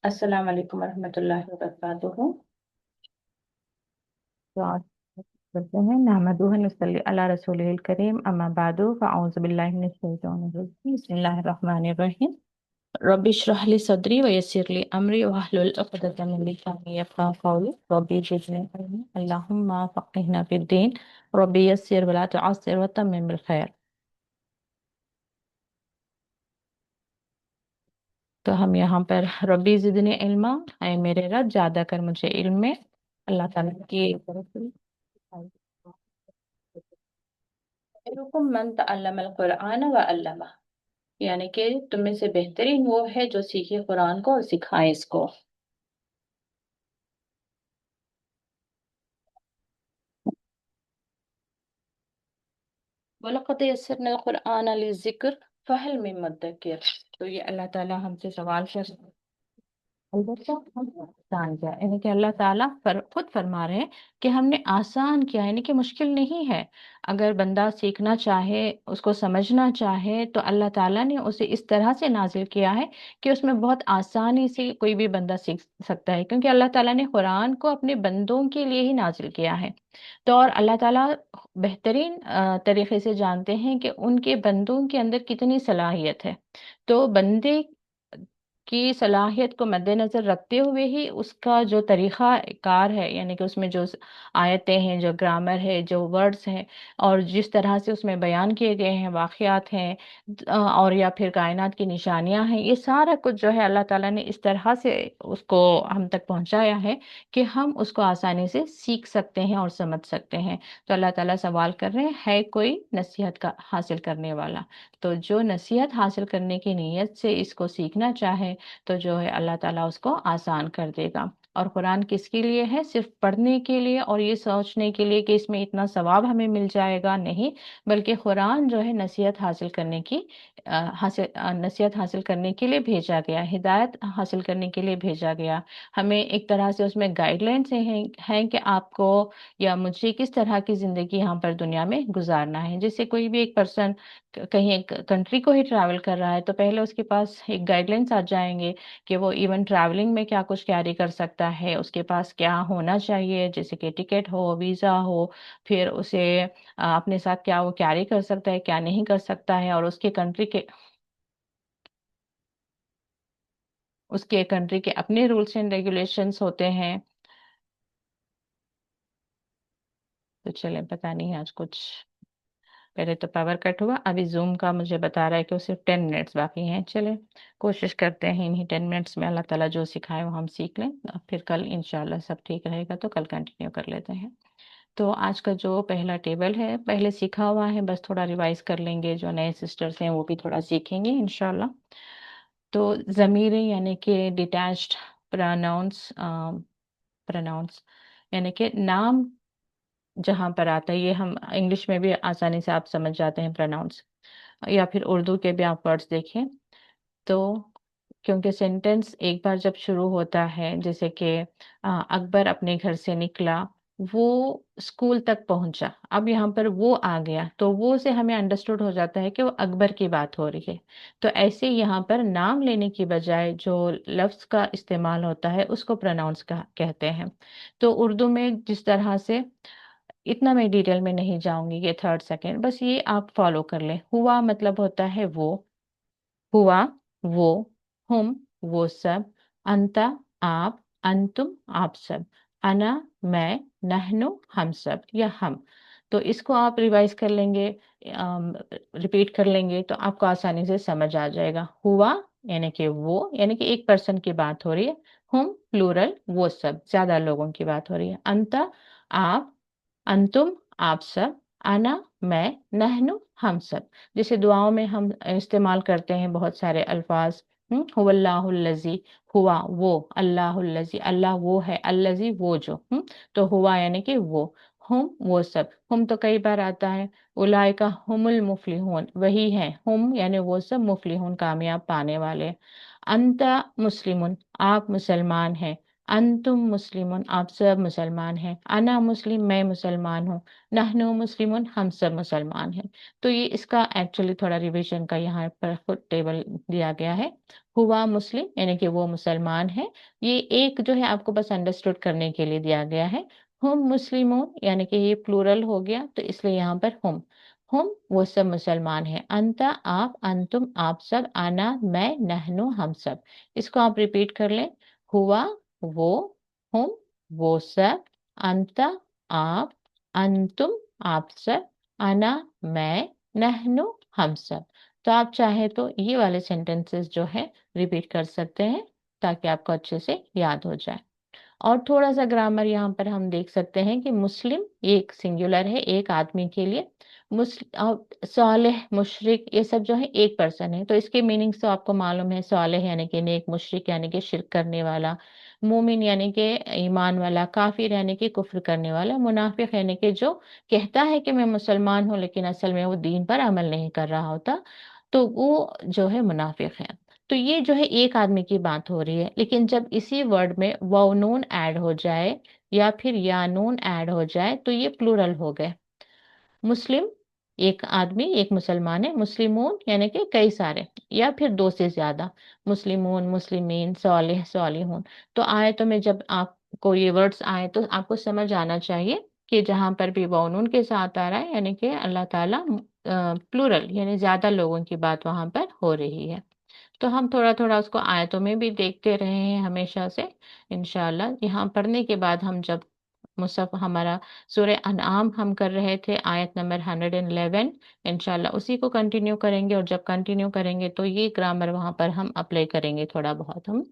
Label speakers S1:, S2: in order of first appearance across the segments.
S1: अस्सलाम वालेकुम रहमतुल्लाहि व बरकातुहू। तो आज करते हैं नहमदुहु व नसल्ली अला रसूलिल करीम अम्मा बादु फ़अऊज़ु बिल्लाहि मिनश शैतानिर रजीम बिस्मिल्लाहिर रहमानिर रहीम रब्बि इश्रह ली सदरी व यस्सिर ली अमरी वहलुल उक़दतम मिन लिसानी यफ़क़हू क़ौली रब्बि ज़िदनी इल्मा अल्लाहुम्मा फ़क़्हिना फ़िद्दीन रब्बि यस्सिर व ला तुअस्सिर व तम्मिम बिल खैर। तो हम यहाँ पर रब्बी ज़िदनी इल्मा, ऐ मेरे रब ज़्यादा कर मुझे इल्म में, अल्लाह ताला की तरफ से खैरुकुम मन तअल्लमल कुरआन व अल्लमा, यानी कि तुम में से बेहतरीन वो है जो सीखे कुरान को और सिखाए इसको। वलक़द यस्सरनल कुरआन लिज़िक्र फ़हल मिन मुद्दकिर। तो ये अल्लाह ताला हमसे सवाल कर, अलबत्ता हमने आसान किया, यानी कि अल्लाह ताला खुद फरमा रहे हैं कि हमने आसान किया, यानी कि मुश्किल नहीं है। अगर बंदा सीखना चाहे, उसको समझना चाहे, तो अल्लाह ताला ने उसे इस तरह से नाजिल किया है कि उसमें बहुत आसानी से कोई भी बंदा सीख सकता है, क्योंकि अल्लाह ताला ने कुरान को अपने बंदों के लिए ही नाजिल किया है। तो और अल्लाह ताला बेहतरीन तरीके से जानते हैं कि उनके बंदों के अंदर कितनी सलाहियत है। तो बंदे की सलाहियत को मद्देनज़र रखते हुए ही उसका जो तरीक़ा कार है, यानी कि उसमें जो आयतें हैं, जो ग्रामर है, जो वर्ड्स हैं, और जिस तरह से उसमें बयान किए गए हैं, वाक़यात हैं, और या फिर कायनात की निशानियाँ हैं, ये सारा कुछ जो है अल्लाह ताला ने इस तरह से उसको हम तक पहुँचाया है कि हम उसको आसानी से सीख सकते हैं और समझ सकते हैं। तो अल्लाह ताला सवाल कर रहे हैं, है कोई नसीहत का हासिल करने वाला? तो जो नसीहत हासिल करने की नीयत से इसको सीखना चाहे, तो जो है अल्लाह ताला उसको आसान कर देगा। और कुरान किसके लिए है? सिर्फ पढ़ने के लिए और ये सोचने के लिए कि इसमें इतना सवाब हमें मिल जाएगा, नहीं, बल्कि कुरान जो है नसीहत हासिल करने की नसीहत हासिल करने के लिए भेजा गया, हिदायत हासिल करने के लिए भेजा गया। हमें एक तरह से उसमें गाइडलाइंस हैं कि आपको या मुझे किस तरह की ज़िंदगी यहाँ पर दुनिया में गुजारना है। जैसे कोई भी एक पर्सन कहीं एक कंट्री को ही ट्रैवल कर रहा है, तो पहले उसके पास एक गाइडलाइंस आ जाएंगे कि वो इवन ट्रैवलिंग में क्या कुछ कैरी कर सकता है, उसके पास क्या होना चाहिए, जैसे कि टिकट हो, वीज़ा हो, फिर उसे अपने साथ क्या वो कैरी कर सकता है, क्या नहीं कर सकता है, और उसके कंट्री के अपने रूल्स एंड रेगुलेशंस होते हैं। तो चलें, पता नहीं आज कुछ, पहले तो पावर कट हुआ, अभी जूम का मुझे बता रहा है कि वो सिर्फ 10 मिनट्स बाकी हैं। चले, कोशिश करते हैं इन्हीं 10 मिनट्स में अल्लाह ताला जो सिखाए वो हम सीख लें, और फिर कल इंशाल्लाह सब ठीक रहेगा तो कल कंटिन्यू कर लेते हैं। तो आज का जो पहला टेबल है पहले सीखा हुआ है, बस थोड़ा रिवाइज कर लेंगे, जो नए सिस्टर्स हैं वो भी थोड़ा सीखेंगे इंशाल्लाह। तो ज़मीरें यानी कि डिटैच्ड प्रोनाउंस, प्रोनाउंस यानी कि नाम जहाँ पर आता है, ये हम इंग्लिश में भी आसानी से आप समझ जाते हैं प्रोनाउंस, या फिर उर्दू के भी आप वर्ड्स देखें। तो क्योंकि सेंटेंस एक बार जब शुरू होता है, जैसे कि अकबर अपने घर से निकला, वो स्कूल तक पहुंचा, अब यहाँ पर वो आ गया, तो वो से हमें अंडरस्टूड हो जाता है कि वो अकबर की बात हो रही है। तो ऐसे यहाँ पर नाम लेने की बजाय जो लफ्ज़ का इस्तेमाल होता है उसको प्रोनाउंस का कहते हैं। तो उर्दू में जिस तरह से, इतना मैं डिटेल में नहीं जाऊंगी, ये थर्ड सेकंड, बस ये आप फॉलो कर लें। हुआ मतलब होता है वो, हुआ, वो, हुम, वो सब, अंता, आप, अंतुम, आप सब, अना, मैं, नहनु, हम सब या हम। तो इसको आप रिवाइज कर लेंगे, रिपीट कर लेंगे, तो आपको आसानी से समझ आ जाएगा। हुआ यानी कि वो, यानी कि एक पर्सन की बात हो रही है। हुम प्लूरल, वो सब ज्यादा लोगों की बात हो रही है। अंता आप, अंतुम आप सब, अना मैं, नहनु हम सब। जैसे दुआओं में हम इस्तेमाल करते हैं बहुत सारे अल्फाज, हुवल्लाहुल्लज़ी, हुआ वो, अल्लाहुल्लज़ी, अल्लाह वो है, अल्लज़ी वो जो, तो हुआ यानी कि वो, हुम वो सब, हुम तो कई बार आता है, उलाइका हुमुल मुफलिहून, वही है, हुम यानी वो सब, मुफलिहून कामयाब पाने वाले। अंता मुस्लिमुन, आप मुसलमान हैं, अंतुम मुस्लिमुन, आप सब मुसलमान हैं। अना मुस्लिम, मैं मुसलमान हूँ। नहनु मुस्लिमुन, हम सब मुसलमान हैं। तो ये इसका एक्चुअली थोड़ा रिवीजन का यहाँ पर खुद टेबल दिया गया है। हुआ मुस्लिम यानी कि वो मुसलमान है, ये एक जो है आपको बस अंडरस्टूड करने के लिए दिया गया है। हम मुस्लिमों यानी कि ये प्लूरल हो गया, तो इसलिए यहाँ पर हम वो सब मुसलमान हैं। अंता आप, अंतुम आप सब, आना मैं, नहनु हम सब। इसको आप रिपीट कर लें। हुआ वो, हम वो सब, अंत आप, अंतुम आप सब, अना मैं, नहनु हम सब। तो आप चाहे तो ये वाले सेंटेंसेस जो है रिपीट कर सकते हैं ताकि आपको अच्छे से याद हो जाए। और थोड़ा सा ग्रामर यहाँ पर हम देख सकते हैं कि मुस्लिम ये एक सिंगुलर है, एक आदमी के लिए। मुस्लिम, सालेह, मुशरिक, ये सब जो है एक पर्सन है। तो इसके मीनिंग्स तो आपको मालूम है। सालेह यानी कि नेक, मुशरिक यानी कि शिर्क करने वाला, मोमिन यानी कि ईमान वाला, काफिर यानी कि कुफ्र करने वाला, मुनाफिक यानी कि जो कहता है कि मैं मुसलमान हूँ लेकिन असल में वो दीन पर अमल नहीं कर रहा होता, तो वो जो है मुनाफिक है। तो ये जो है एक आदमी की बात हो रही है, लेकिन जब इसी वर्ड में वाव नून ऐड हो जाए या फिर या नून ऐड हो जाए तो ये प्लूरल हो गए। मुस्लिम एक आदमी, एक मुसलमान है। मुस्लिमून यानी कि कई सारे या फिर दो से ज्यादा। मुस्लिमून, मुस्लिमीन, सालेह, सालिहून। तो आयतों में जब आपको ये वर्ड्स आए तो आपको समझ आना चाहिए कि जहां पर भी वाव नून के साथ आ रहा है यानी कि अल्लाह ताला प्लूरल यानी ज्यादा लोगों की बात वहां पर हो रही है। तो हम थोड़ा थोड़ा उसको आयतों में भी देखते रहे हैं हमेशा से। इंशाल्लाह यहाँ पढ़ने के बाद हम जब मुसफ हमारा सूरह अनआम हम कर रहे थे आयत नंबर 111, इंशाल्लाह उसी को कंटिन्यू करेंगे। और जब कंटिन्यू करेंगे तो ये ग्रामर वहां पर हम अप्लाई करेंगे थोड़ा बहुत हम।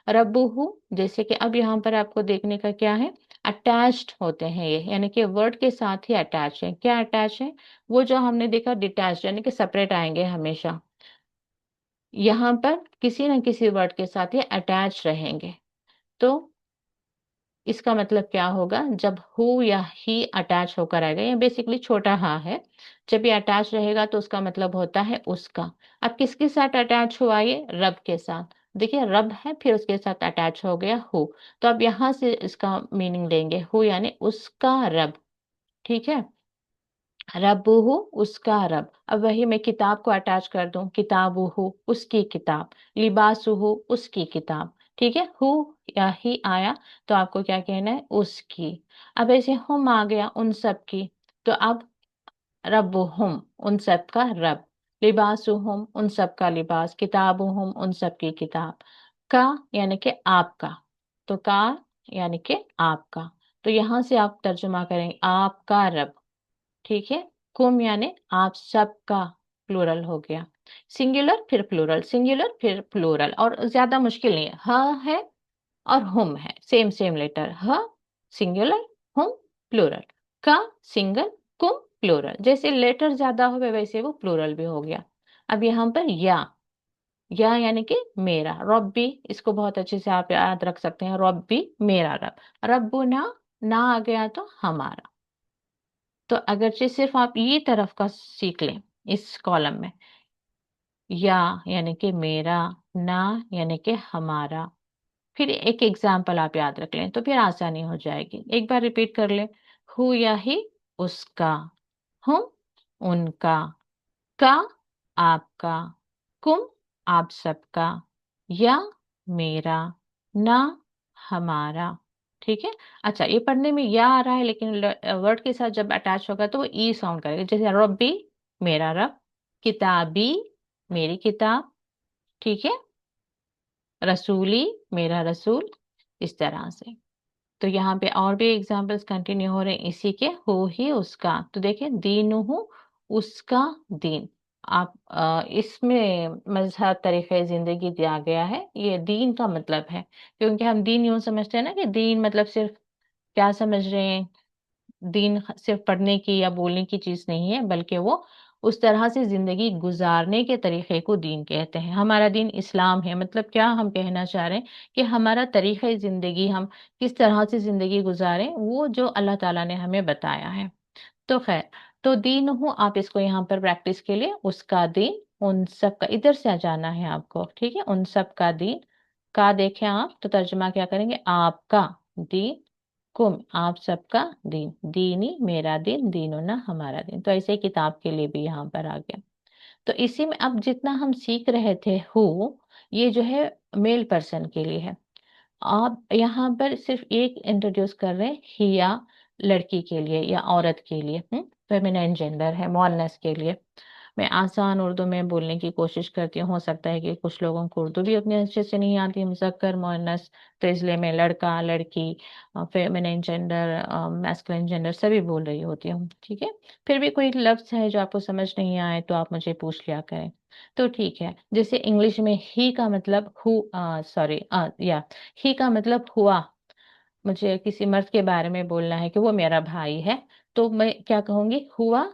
S1: रब्बुहु, जैसे कि अब यहाँ पर आपको देखने का क्या है, अटैच्ड होते हैं ये, यानी कि वर्ड के साथ ही अटैच है। क्या अटैच है, वो जो हमने देखा डिटैच यानी कि सेपरेट आएंगे हमेशा, यहाँ पर किसी न किसी वर्ड के साथ ये अटैच रहेंगे। तो इसका मतलब क्या होगा, जब हु या ही अटैच होकर आएगा, ये बेसिकली छोटा हा है, जब ये अटैच रहेगा तो उसका मतलब होता है उसका। अब किसके साथ अटैच हुआ, ये रब के साथ। देखिए रब है फिर उसके साथ अटैच हो गया हु। तो अब यहां से इसका मीनिंग लेंगे, हु यानी उसका रब। ठीक है, रब्बुहु उसका रब। अब वही मैं किताब को अटैच कर दूं, किताबुहु उसकी किताब, लिबासुहु उसकी किताब। ठीक है, हु या ही आया तो आपको क्या कहना है, उसकी। अब ऐसे हम आ गया उन सब की, तो अब रब्बुहुम उन सब का रब, लिबासुहुम उन सब का लिबास, किताबुहुम उन सब की किताब। का यानी कि आपका, तो का यानी कि आपका। तो यहां से आप तर्जुमा करेंगे आपका रब। ठीक है, कुम यानी आप सबका, प्लूरल हो गया। सिंगुलर फिर प्लूरल, सिंगुलर फिर प्लूरल, और ज्यादा मुश्किल नहीं है। ह है और हुम है, सेम सेम लेटर। ह सिंगुलर, हुम प्लूरल। का सिंगल, कुम प्लूरल। जैसे लेटर ज्यादा हो वैसे वो प्लूरल भी हो गया। अब यहाँ पर या यानी कि मेरा, रब्बी, इसको बहुत अच्छे से आप याद रख सकते हैं, रब्बी मेरा रब। रब्बुना, ना आ गया तो हमारा। तो अगरचे सिर्फ आप ये तरफ का सीख लें इस कॉलम में, या यानी कि मेरा, ना यानी कि हमारा। फिर एक एग्जाम्पल आप याद रख लें तो फिर आसानी हो जाएगी। एक बार रिपीट कर लें, हु या ही उसका, हम उनका, का आपका, कुम आप सबका, या मेरा, ना हमारा। ठीक है। अच्छा, ये पढ़ने में या आ रहा है लेकिन वर्ड के साथ जब अटैच होगा तो वो ई साउंड करेगा, जैसे रब्बी मेरा रब, किताबी मेरी किताब, ठीक है, रसूली मेरा रसूल, इस तरह से। तो यहाँ पे और भी एग्जाम्पल्स कंटिन्यू हो रहे हैं इसी के, हो ही उसका। तो देखिए दीनुहु उसका दीन। आप इसमें मजहब तरीक़े जिंदगी दिया गया है, ये दीन का मतलब है। क्योंकि हम दीन यूं समझते हैं ना कि दीन मतलब सिर्फ, क्या समझ रहे हैं, दीन सिर्फ पढ़ने की या बोलने की चीज नहीं है, बल्कि वो उस तरह से जिंदगी गुजारने के तरीके को दीन कहते हैं। हमारा दीन इस्लाम है, मतलब क्या हम कहना चाह रहे हैं कि हमारा तरीक़े जिंदगी, हम किस तरह से जिंदगी गुजारें, वो जो अल्लाह ताला ने हमें बताया है। तो खैर, तो दीन हूँ आप इसको यहाँ पर प्रैक्टिस के लिए, उसका दीन, उन सब का, इधर से आ जाना है आपको, ठीक है, उन सब का दीन। का देखें आप तो तर्जुमा क्या करेंगे, आपका, दीन कुम, आप सबका दीन, दीनी मेरा दिन, दीनुना हमारा दिन। तो ऐसे ही किताब के लिए भी यहाँ पर आ गया। तो इसी में अब जितना हम सीख रहे थे हु, ये जो है मेल पर्सन के लिए है। आप यहाँ पर सिर्फ एक इंट्रोड्यूस कर रहे हैं हिया, लड़की के लिए या औरत के लिए, फेमिनाइन जेंडर है, मुअन्नस के लिए। मैं आसान उर्दू में बोलने की कोशिश करती हूँ, हो सकता है कि कुछ लोगों को उर्दू भी उतनी अच्छे से नहीं आती, मुज़क्कर मुअन्नस, तो इसलिए मैं लड़का लड़की, फेमिनाइन जेंडर, मैस्कुलिन जेंडर सभी बोल रही होती हूँ, ठीक है। फिर भी कोई लफ्ज़ है जो आपको समझ नहीं आए तो आप मुझे पूछ लिया करें। तो ठीक है, जैसे इंग्लिश में ही का मतलब हु, सॉरी, या ही का मतलब हुआ, मुझे किसी मर्द के बारे में बोलना है कि वो मेरा भाई है, तो मैं क्या कहूंगी, हुआ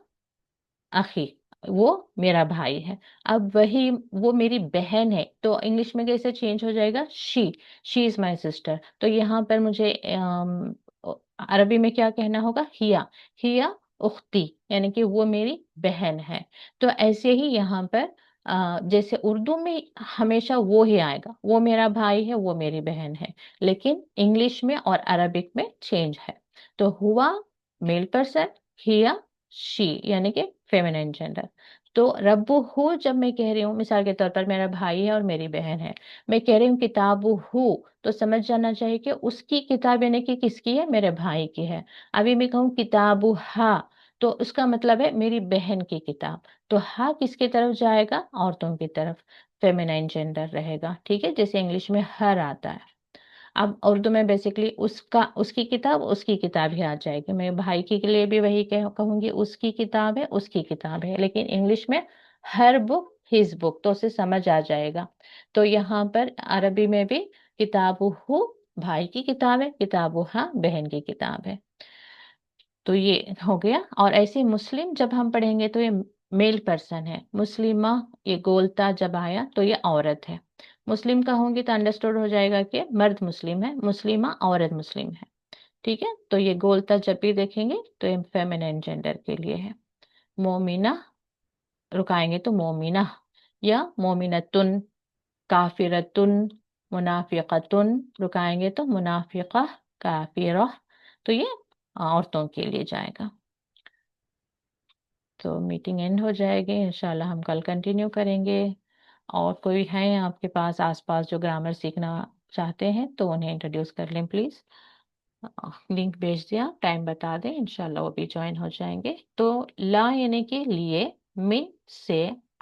S1: अखी, वो मेरा भाई है। अब वही वो मेरी बहन है तो इंग्लिश में कैसे चेंज हो जाएगा, शी इज माय सिस्टर। तो यहाँ पर मुझे अरबी में क्या कहना होगा, हिया उख्ती, यानी कि वो मेरी बहन है। तो ऐसे ही यहाँ पर जैसे उर्दू में हमेशा वो ही आएगा, वो मेरा भाई है, वो मेरी बहन है, लेकिन इंग्लिश में और अरबिक में चेंज है। तो हुआ मेल पर्सन, हिया शी, यानी कि फेमिनिन जेंडर। तो रब्बू हु जब मैं कह रही हूँ, मिसाल के तौर पर मेरा भाई है और मेरी बहन है, मैं कह रही हूँ किताबु हु, तो समझ जाना चाहिए कि उसकी किताब यानी कि किसकी है, मेरे भाई की है। अभी मैं कहूँ किताबु हा, तो उसका मतलब है मेरी बहन की किताब। तो हा किसकी तरफ जाएगा, औरतों की तरफ, फेमिनाइन जेंडर रहेगा, ठीक है, जैसे इंग्लिश में हर आता है। अब उर्दू में बेसिकली उसका, उसकी किताब ही आ जाएगी। मैं भाई के लिए भी वही कहूंगी, उसकी किताब है, उसकी किताब है, लेकिन इंग्लिश में हर बुक हिज बुक, तो उसे समझ आ जाएगा। तो यहाँ पर अरबी में भी किताबु हु भाई की किताब है, किताबु हा बहन की किताब है। तो ये हो गया। और ऐसे मुस्लिम जब हम पढ़ेंगे तो ये मेल पर्सन है, मुस्लिमा, ये गोलता जब आया तो ये औरत है। मुस्लिम का होंगे तो अंडरस्टूड हो जाएगा कि मर्द मुस्लिम है, मुस्लिमा औरत मुस्लिम है, ठीक है। तो ये गोलता जब भी देखेंगे तो ये फेमिनिन जेंडर के लिए है। मोमिना रुकाएंगे तो मोमिना, या मोमिनतुन, काफिरतुन, मुनाफिकतुन, रुकाएंगे तो मुनाफिका, काफिरा। तो ये औरतों के लिए जाएगा। तो मीटिंग एंड हो जाएगी, इंशाल्लाह हम कल कंटिन्यू करेंगे। और कोई है आपके पास आसपास जो ग्रामर सीखना चाहते हैं तो उन्हें इंट्रोड्यूस कर लें प्लीज। लिंक भेज दिया, टाइम बता दें, इंशाल्लाह वो भी ज्वाइन हो जाएंगे। तो ला यानी कि लिए, मिन से,